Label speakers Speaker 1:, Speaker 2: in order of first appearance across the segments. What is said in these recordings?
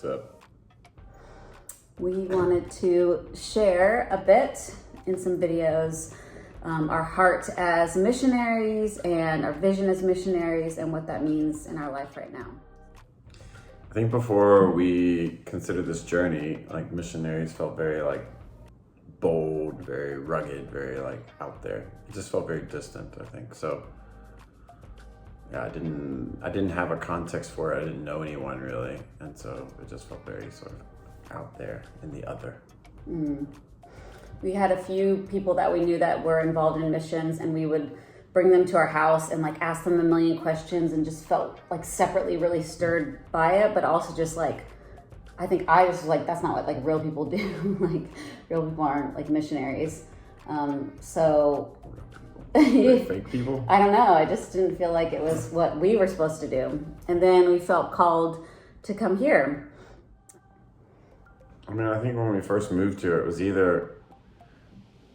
Speaker 1: up?
Speaker 2: We wanted to share a bit in some videos our heart as missionaries and our vision as missionaries and what that means in our life right now.
Speaker 1: I think before we considered this journey, like missionaries felt very like bold, very rugged, very like out there. It just felt very distant, I think. So yeah, I didn't have a context for it. I didn't know anyone really. And so it just felt very sort of out there in the other.
Speaker 2: We had a few people that we knew that were involved in missions, and we would bring them to our house and like ask them a million questions, and just felt like separately really stirred by it, but also just like, I think I was like, that's not what like real people do. Like real people aren't like missionaries. So
Speaker 1: Fake people?
Speaker 2: I don't know. I just didn't feel like it was what we were supposed to do. And then we felt called to come here.
Speaker 1: I mean, I think when we first moved here, it was either,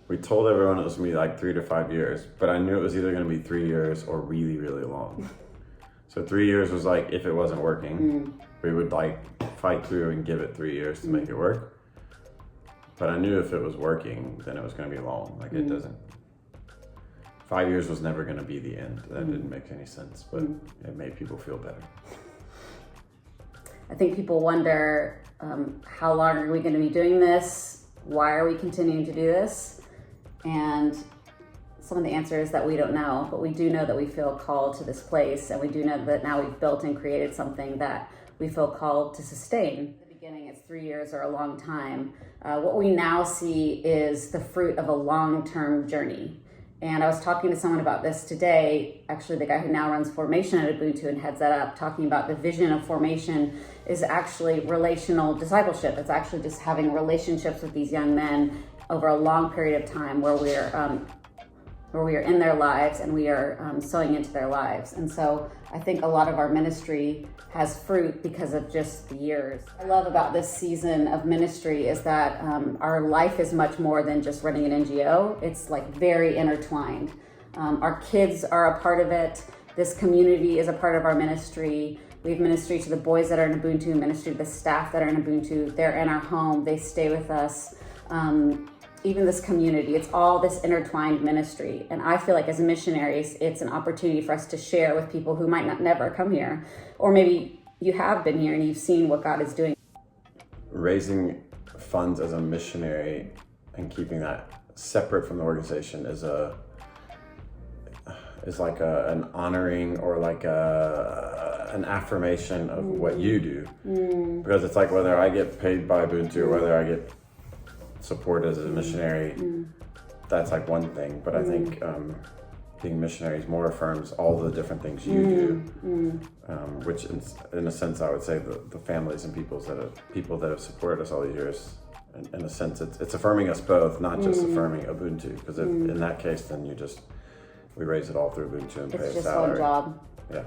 Speaker 1: we told everyone it was going to be like 3 to 5 years, but I knew it was either going to be 3 years or really, really long. So 3 years was like, if it wasn't working, we would like fight through and give it 3 years to make it work. But I knew if it was working, then it was going to be long. Like it doesn't, 5 years was never going to be the end. That didn't make any sense, but it made people feel better.
Speaker 2: I think people wonder, how long are we going to be doing this? Why are we continuing to do this? And some of the answer is that we don't know, but we do know that we feel called to this place, and we do know that now we've built and created something that we feel called to sustain. In the beginning, it's 3 years or a long time. What we now see is the fruit of a long-term journey. And I was talking to someone about this today, actually the guy who now runs Formation at Ubuntu and heads that up, talking about the vision of Formation is actually relational discipleship. It's actually just having relationships with these young men over a long period of time where we are in their lives and we are sowing into their lives. And so I think a lot of our ministry has fruit because of just the years. What I love about this season of ministry is that our life is much more than just running an NGO. It's like very intertwined. Our kids are a part of it. This community is a part of our ministry. We have ministry to the boys that are in Ubuntu, ministry to the staff that are in Ubuntu. They're in our home, they stay with us. Even this community, it's all this intertwined ministry. And I feel like as missionaries, it's an opportunity for us to share with people who might not never come here. Or maybe you have been here and you've seen what God is doing.
Speaker 1: Raising funds as a missionary and keeping that separate from the organization is like an honoring or like an affirmation of what you do. Because it's like whether I get paid by Ubuntu or whether I get support as a missionary, that's like one thing, but I think being missionaries more affirms all the different things you do, which in a sense I would say the families and people that have supported us all these years, in a sense it's affirming us both, not just affirming Ubuntu, because in that case then we raise it all through Ubuntu and pay a salary.
Speaker 2: It's just one job.
Speaker 1: Yeah.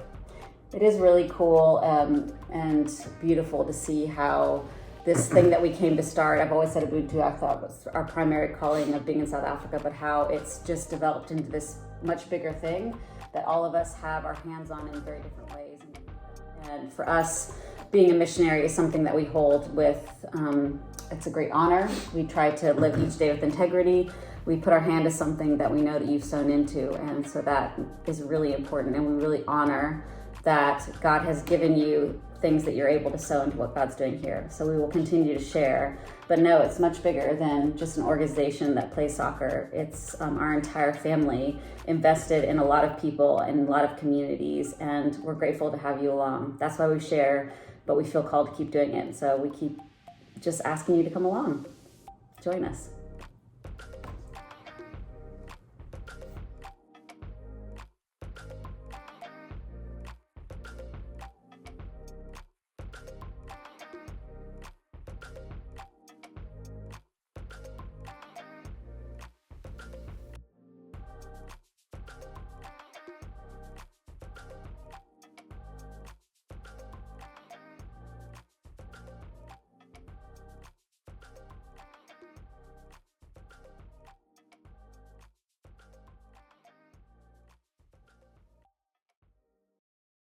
Speaker 2: It is really cool and beautiful to see how this thing that we came to start, I've always said Ubuntu, I thought was our primary calling of being in South Africa, but how it's just developed into this much bigger thing that all of us have our hands on in very different ways. And for us, being a missionary is something that we hold with, it's a great honor. We try to live each day with integrity. We put our hand to something that we know that you've sown into, and so that is really important, and we really honor that God has given you things that you're able to sow into what God's doing here. So we will continue to share, but no, it's much bigger than just an organization that plays soccer. It's our entire family invested in a lot of people and a lot of communities, and we're grateful to have you along. That's why we share, but we feel called to keep doing it. So we keep just asking you to come along. Join us.